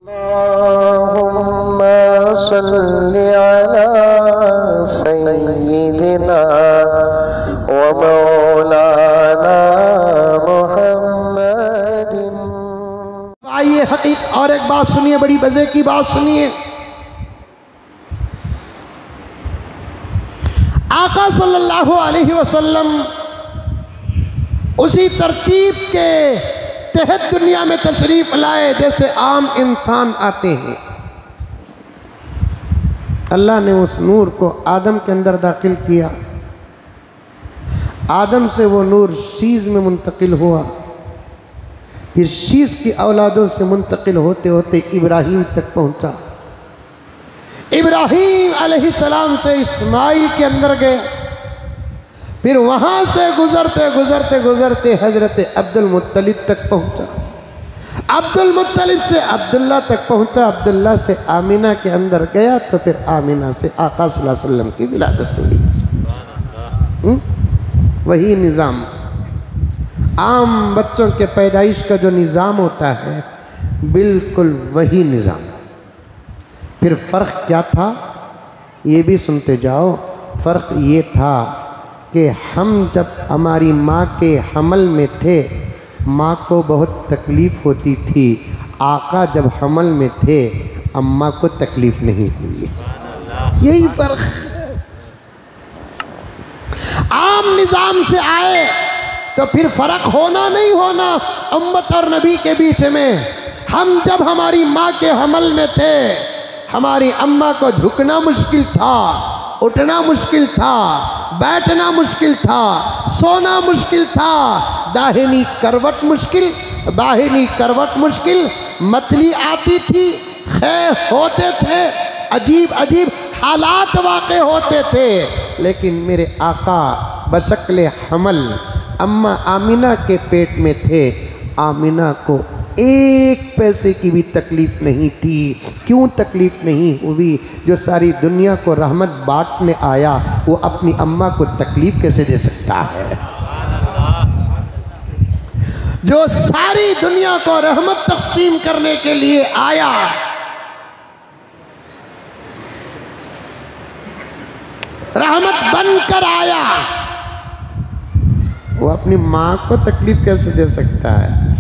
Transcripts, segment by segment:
अल्लाहुम्मा सल्लि अला सय्यिदिना व मौलाना मुहम्मदिन। आइए हकीक और एक बात सुनिए, बड़ी मजे की बात सुनिए। आका सल्लल्लाहु अलैहि वसल्लम उसी तरतीब के तहत दुनिया में तशरीफ लाए जैसे आम इंसान आते हैं। अल्लाह ने उस नूर को आदम के अंदर दाखिल किया, आदम से वो नूर शीज़ में मुंतकिल हुआ, फिर शीज़ की औलादों से मुंतकिल होते होते इब्राहीम तक पहुंचा। इब्राहीम अलैहिस्सलाम से इस्माइल के अंदर गए, फिर वहाँ से गुज़रते गुज़रते गुज़रते हज़रत अब्दुल मुत्तलिब तक पहुँचा, अब्दुल मुत्तलिब से अब्दुल्ला तक पहुँचा, अब्दुल्ला से आमिना के अंदर गया तो फिर आमिना से आका सल्लल्लाहु अलैहि वसल्लम की विलादत हुई। वही निज़ाम आम बच्चों के पैदाइश का जो निज़ाम होता है, बिल्कुल वही निज़ाम। फिर फ़र्क क्या था ये भी सुनते जाओ। फ़र्क ये था कि हम जब हमारी माँ के हमल में थे, माँ को बहुत तकलीफ़ होती थी। आका जब हमल में थे, अम्मा को तकलीफ़ नहीं हुई। यही फ़र्क है। आम निज़ाम से आए तो फिर फ़र्क होना नहीं होना उम्मत और नबी के बीच में। हम जब हमारी माँ के हमल में थे, हमारी अम्मा को झुकना मुश्किल था, उठना मुश्किल था, बैठना मुश्किल था, सोना मुश्किल था, दाहिनी करवट मुश्किल, बाहिनी करवट मुश्किल, मतली आती थी, खैर होते थे, अजीब अजीब हालात वाक़े होते थे। लेकिन मेरे आका बशक्ल हमल अम्मा आमिना के पेट में थे, आमिना को एक पैसे की भी तकलीफ़ नहीं थी। क्यों तकलीफ़ नहीं हुई? जो सारी दुनिया को रहमत बांटने आया, वो अपनी अम्मा को तकलीफ़ कैसे दे सकता है? जो सारी दुनिया को रहमत तक़सीम करने के लिए आया, रहमत बनकर आया, वो अपनी माँ को तकलीफ़ कैसे दे सकता है?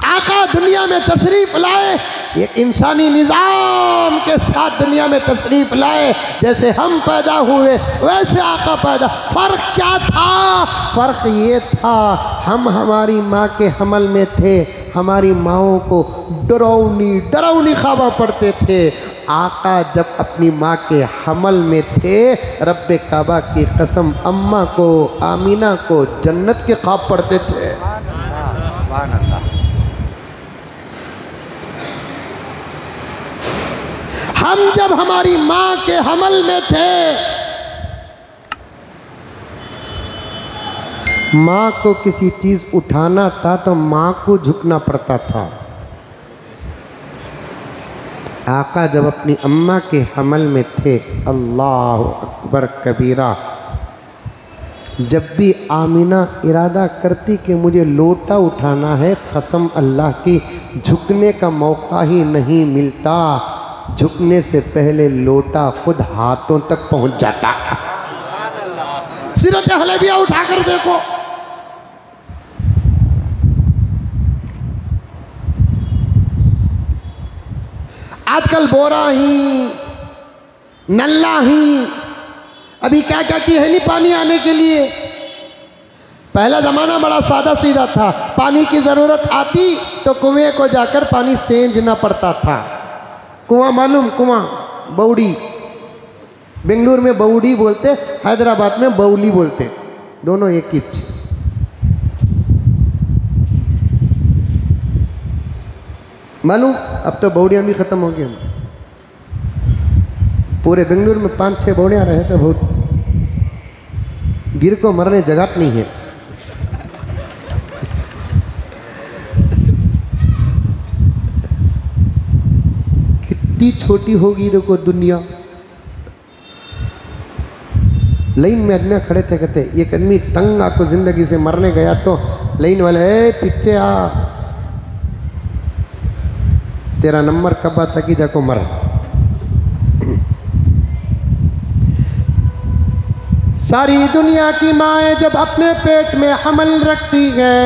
आका दुनिया में तशरीफ़ लाए, ये इंसानी निज़ाम के साथ दुनिया में तशरीफ़ लाए। जैसे हम पैदा हुए वैसे आका पैदा। फ़र्क क्या था? फ़र्क ये था, हम हमारी माँ के हमल में थे, हमारी माँओं को डरावनी डरावनी ख्वाब पड़ते थे। आका जब अपनी माँ के हमल में थे, रब्बे काबा की कसम, अम्मा को आमीना को जन्नत के ख्वाब पड़ते थे। हम जब हमारी माँ के हमल में थे, माँ को किसी चीज़ उठाना था तो माँ को झुकना पड़ता था। आका जब अपनी अम्मा के हमल में थे, अल्लाह अकबर कबीरा, जब भी आमिना इरादा करती कि मुझे लोटा उठाना है, कसम अल्लाह की, झुकने का मौका ही नहीं मिलता। झुकने से पहले लोटा खुद हाथों तक पहुंच जाता। सीरत हलबिया उठाकर देखो, आजकल बोरा ही, नल्ला ही, अभी क्या क्या की है नहीं पानी आने के लिए। पहला ज़माना बड़ा सादा सीधा था, पानी की ज़रूरत आती तो कुएं को जाकर पानी सेंधना पड़ता था। कुआं मालूम? कुआं, बौड़ी। बेंगलुरु में बौड़ी बोलते, हैदराबाद में बौली बोलते, दोनों एक ही चीज। मालूम? अब तो बौड़ियाँ भी ख़त्म हो गई। पूरे बेंगलुरु में 5-6 बौड़ियाँ रहे तो बहुत, गिर को मरने जगह नहीं है। कितनी छोटी होगी देखो दुनिया। लाइन में आदमी खड़े थे, कहते एक आदमी तंग आको ज़िंदगी से मरने गया तो लाइन वाले, पीछे आ, तेरा नंबर कब आता कि देखो मर। सारी दुनिया की माएँ जब अपने पेट में हमल रखती हैं,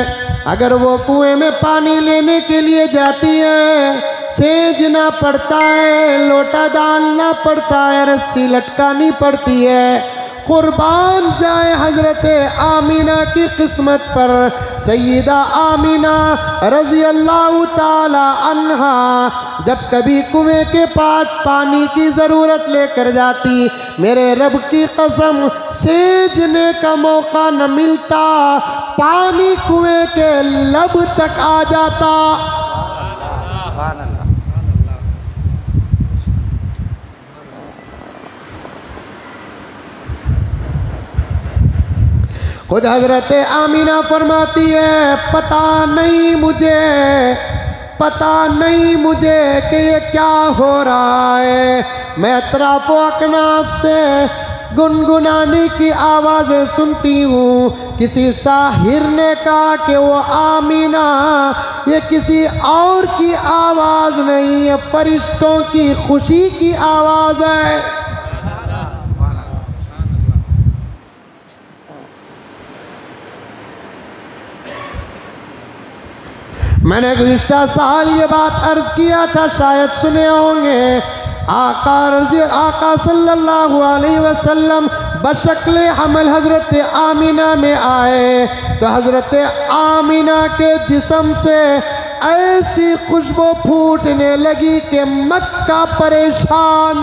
अगर वो कुएं में पानी लेने के लिए जाती है, सेजना पड़ता है, लोटा डालना पड़ता है, रस्सी लटकानी पड़ती है। कुर्बान जाए हजरत आमीना की किस्मत पर। सैयदा आमीना रज़ी अल्लाह ताला अन्हा जब कभी कुएं के पास पानी की ज़रूरत लेकर जाती, मेरे रब की कसम सेजने का मौका न मिलता, पानी कुएं के लब तक आ जाता। खुद हजरत आमीना फरमाती है, पता नहीं मुझे कि ये क्या हो रहा है। मैं अतराफ़ अकनाफ से गुनगुनाने की आवाज़ें सुनती हूँ। किसी साहिर ने कहा कि वो आमीना ये किसी और की आवाज़ नहीं है, फरिश्तों की खुशी की आवाज़ है। मैंने गुज़िश्ता साल ये बात अर्ज़ किया था, शायद सुने होंगे। आका सल्लल्लाहु अलैहि वसल्लम बशक्ल हमल हज़रत आमीना में आए तो हज़रत आमीना के जिस्म से ऐसी खुशबू फूटने लगी कि मक्का परेशान।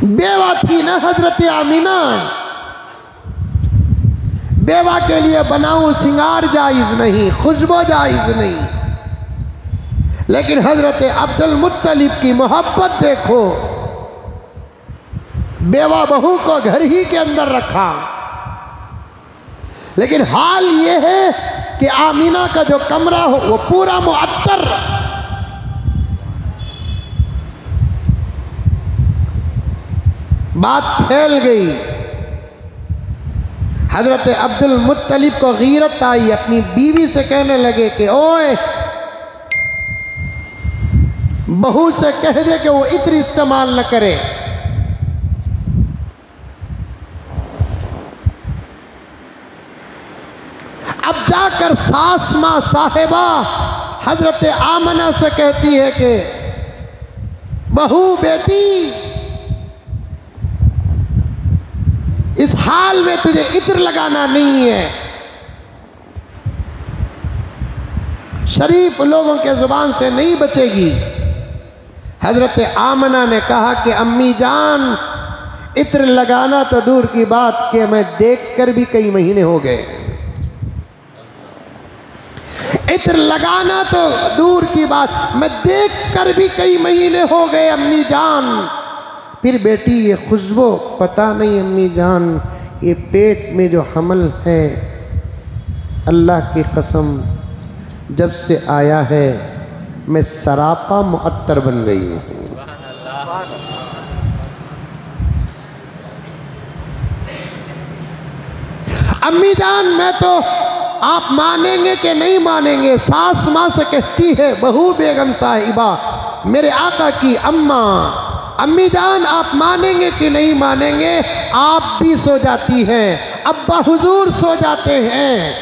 बेवा थी ना हजरत आमीना, बेवा के लिए बनाऊं सिंगार जायज़ नहीं, खुशबू जायज़ नहीं। लेकिन हजरत अब्दुल मुत्तलिब की मोहब्बत देखो, बेवा बहू को घर ही के अंदर रखा। लेकिन हाल ये है कि आमीना का जो कमरा हो वो पूरा मुअत्तर। बात फैल गई। हजरत अब्दुल मुत्तलिब को गीरत आई, अपनी बीवी से कहने लगे कि ओए बहू से कह दे कि वो इत्र इस्तेमाल न करे। अब जाकर सास माँ साहिबा हजरत आमना से कहती है कि बहू बेटी, इस हाल में तुझे इत्र लगाना नहीं है। शरीफ लोगों के जुबान से नहीं बचेगी। हजरत आमना ने कहा कि अम्मी जान, इत्र लगाना तो दूर की बात कि मैं देखकर भी कई महीने हो गए। इत्र लगाना तो दूर की बात, मैं देखकर भी कई महीने हो गए अम्मी जान। फिर बेटी ये खुशबू, पता नहीं अम्मी जान, ये पेट में जो हमल है, अल्लाह की कसम जब से आया है मैं सरापा मुअत्तर बन गई हूँ। अम्मी जान, मैं तो आप मानेंगे कि नहीं मानेंगे, सास माँ से कहती है, बहू बेगम साहिबा मेरे आका की अम्मा, अम्मी जान आप मानेंगे कि नहीं मानेंगे, आप भी सो जाती हैं, अब्बा हुजूर सो जाते हैं,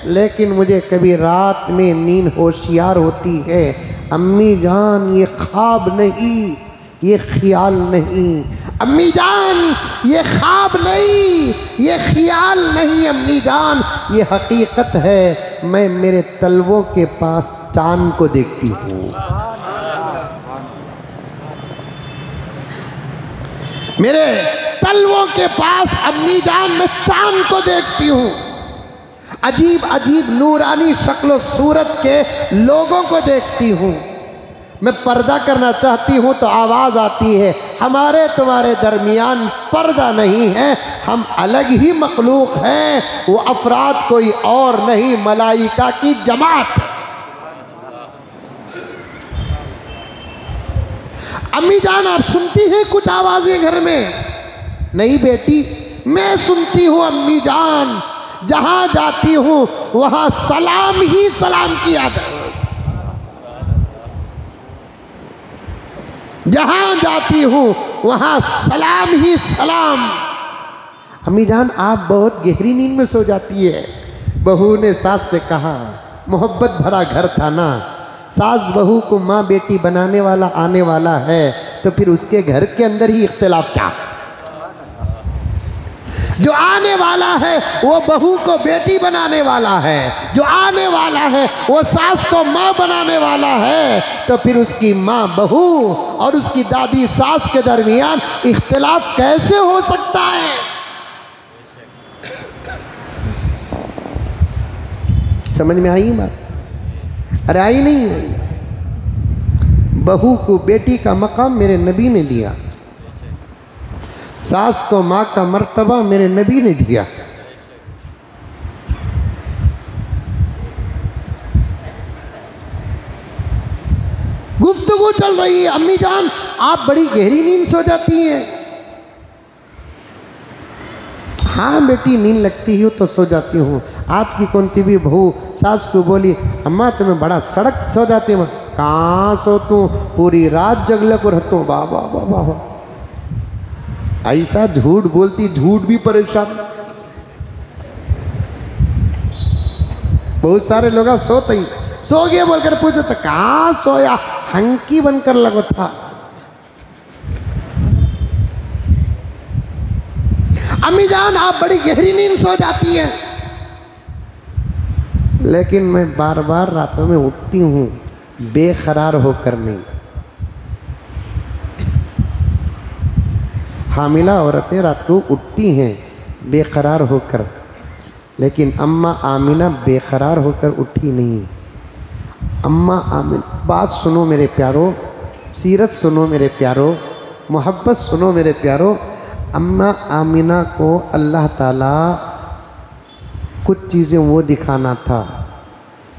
लेकिन मुझे कभी रात में नींद होशियार होती है। अम्मी जान ये ख्वाब नहीं, ये ख्याल नहीं। अम्मी जान ये ख्वाब नहीं, ये ख्याल नहीं। अम्मी जान ये हकीकत है। मैं मेरे तलवों के पास चांद को देखती हूँ, मेरे तलवों के पास अम्मी जान मैं चांद को देखती हूँ। अजीब अजीब नूरानी शक्ल सूरत के लोगों को देखती हूँ। मैं पर्दा करना चाहती हूँ तो आवाज़ आती है, हमारे तुम्हारे दरमियान पर्दा नहीं है, हम अलग ही मखलूक हैं, वो अफराद कोई और नहीं, मलाइका की जमात। अम्मी जान आप सुनती हैं कुछ आवाज़ें घर में? नहीं बेटी, मैं सुनती हूँ अम्मी जान, जहाँ जाती हूँ वहाँ सलाम ही सलाम किया जाए, जहाँ जाती हूँ वहाँ सलाम ही सलाम। अम्मी जान आप बहुत गहरी नींद में सो जाती है। बहू ने सास से कहा, मोहब्बत भरा घर था ना, सास बहू को माँ बेटी बनाने वाला आने वाला है, तो फिर उसके घर के अंदर ही इख्तिलाफ क्या? जो आने वाला है वो बहू को बेटी बनाने वाला है, जो आने वाला है वो सास को माँ बनाने वाला है, तो फिर उसकी माँ बहू और उसकी दादी सास के दरमियान इख्तिलाफ कैसे हो सकता है? समझ में आई बात? अरे आई नहीं आई। बहू को बेटी का मकाम मेरे नबी ने दिया, सास को माँ का मर्तबा मेरे नबी ने दिया। गुफ्तगू चल रही है, अम्मी जान आप बड़ी गहरी नींद सो जाती हैं। हाँ बेटी नींद लगती हो तो सो जाती हूँ। आज की कौन सी भी बहू सास को बोली, अम्मा तुम्हें बड़ा सड़क सो जाती हूँ। कहाँ सो तू, पूरी रात जगले को रहता हूँ। वाह वाह वाह वाह, ऐसा झूठ बोलती, झूठ भी परेशान। बहुत सारे लोग सोते ही सो गए बोलकर पूछे तो कहाँ सोया, हंकी बनकर लगो था। अम्मी जान आप बड़ी गहरी नींद सो जाती हैं, लेकिन मैं बार बार रातों में उठती हूँ बेकरार होकर नहीं। हामिला औरतें रात को उठती हैं बेकरार होकर, लेकिन अम्मा आमिना बेकरार होकर उठी नहीं। अम्मा आमिना, बात सुनो मेरे प्यारो, सीरत सुनो मेरे प्यारो, मोहब्बत सुनो मेरे प्यारो। अम्मा आमिना को अल्लाह ताला कुछ चीज़ें वो दिखाना था,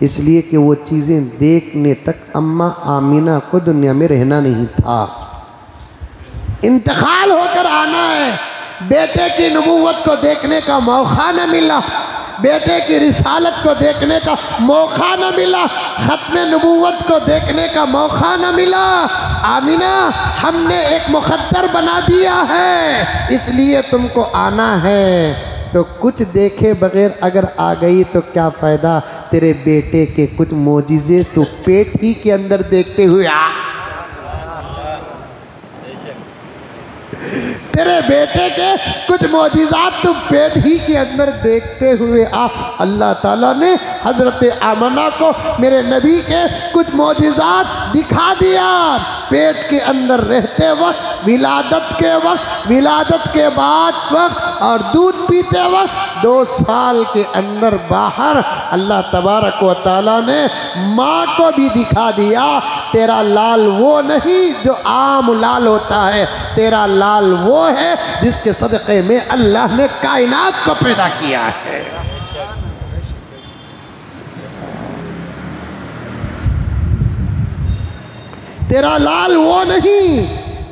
इसलिए कि वो चीज़ें देखने तक अम्मा आमिना को दुनिया में रहना नहीं था। इंतकाल होकर आना है, बेटे की नबूवत को देखने का मौका न मिला, बेटे की रिसालत को देखने का मौका न मिला, खत्म नबूवत को देखने का मौका न मिला। आमिना हमने एक मुकद्दर बना दिया है, इसलिए तुमको आना है। तो कुछ देखे बगैर अगर आ गई तो क्या फ़ायदा, तेरे बेटे के कुछ मोजिज़े तो पेट ही के अंदर देखते हुए आ, तेरे बेटे के कुछ मोजिज़ात तुम पेट ही के अंदर देखते हुए आ। अल्लाह ताला ने हज़रत आमना को मेरे नबी के कुछ मोजिज़ात दिखा दिया। पेट के अंदर रहते वक्त, विलादत के वक्त, विलादत के बाद वक्त और दूध पीते वक्त 2 साल के अंदर बाहर अल्लाह तबारक व तआला ने माँ को भी दिखा दिया। तेरा लाल वो नहीं जो आम लाल होता है, तेरा लाल वो है जिसके सदक़े में अल्लाह ने कायनात को पैदा किया है। तेरा लाल वो नहीं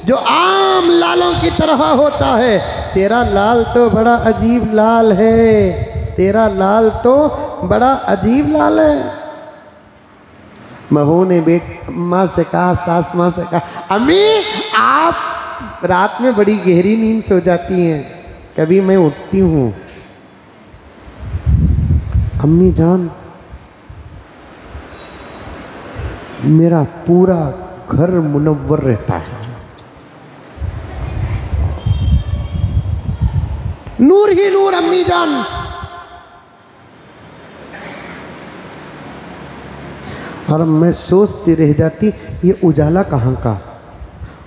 जो आम लालों की तरह होता है, तेरा लाल तो बड़ा अजीब लाल है, तेरा लाल तो बड़ा अजीब लाल है। बहू ने माँ से कहा, सास माँ से कहा, अम्मी आप रात में बड़ी गहरी नींद सो जाती हैं, कभी मैं उठती हूँ। अम्मी जान मेरा पूरा घर मुनव्वर रहता है, नूर ही नूर। अम्मी जान और मैं सोचती रह जाती ये उजाला कहाँ का।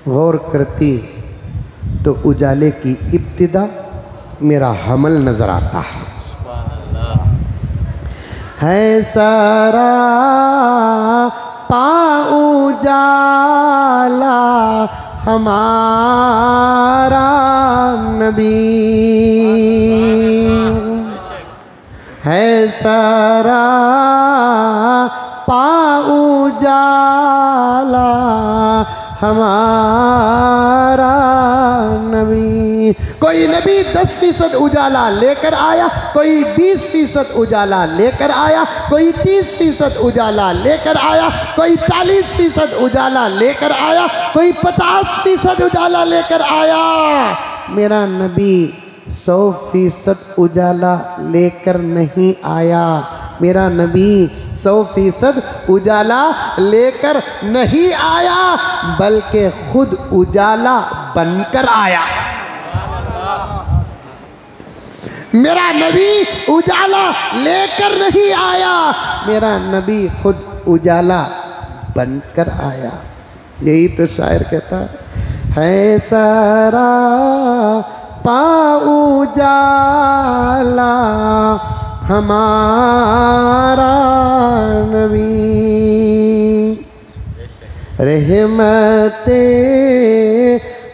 गौर करती तो उजाले की इब्तिदा मेरा हमल नजर आता है सारा पाऊं जाला हमारा नबी है, सारा पाऊं जाला हमारा नबी। कोई नबी 10% उजाला लेकर आया, कोई 20% उजाला लेकर आया, कोई 30% उजाला लेकर आया, कोई 40% उजाला लेकर आया, कोई 50% उजाला लेकर आया। मेरा नबी 100% उजाला लेकर नहीं आया। मेरा नबी 100% उजाला लेकर नहीं आया, बल्कि खुद उजाला बनकर आया। मेरा नबी उजाला लेकर नहीं आया, मेरा नबी खुद उजाला बनकर आया। यही तो शायर कहता है सारा पाऊ जाला हमारा नबी, रहमते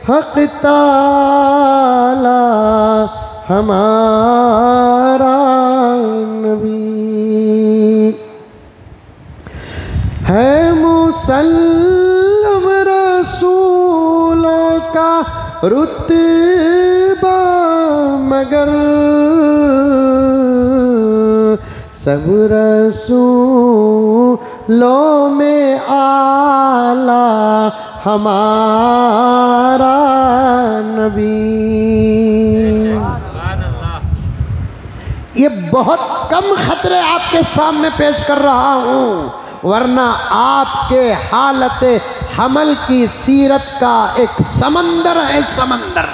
हक ताला हमारा नबी, है मुसल्लम रसूलों का रुतबा मगर सब रसूलों में आला हमारा नबी। ये बहुत कम खतरे आपके सामने पेश कर रहा हूँ, वरना आपके हालत हमल की सीरत का एक समंदर है, समंदर।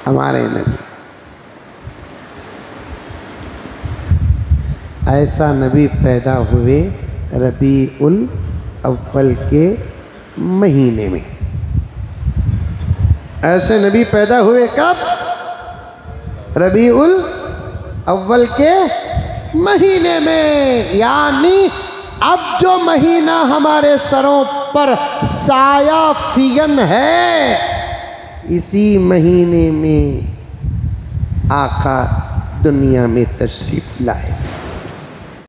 हमारे नबी ऐसा नबी पैदा हुए रबीउल अव्वल के महीने में। ऐसे नबी पैदा हुए कब? रबीउल अव्वल के महीने में। यानी अब जो महीना हमारे सरों पर साया फिगन है, इसी महीने में आका दुनिया में तशरीफ लाए।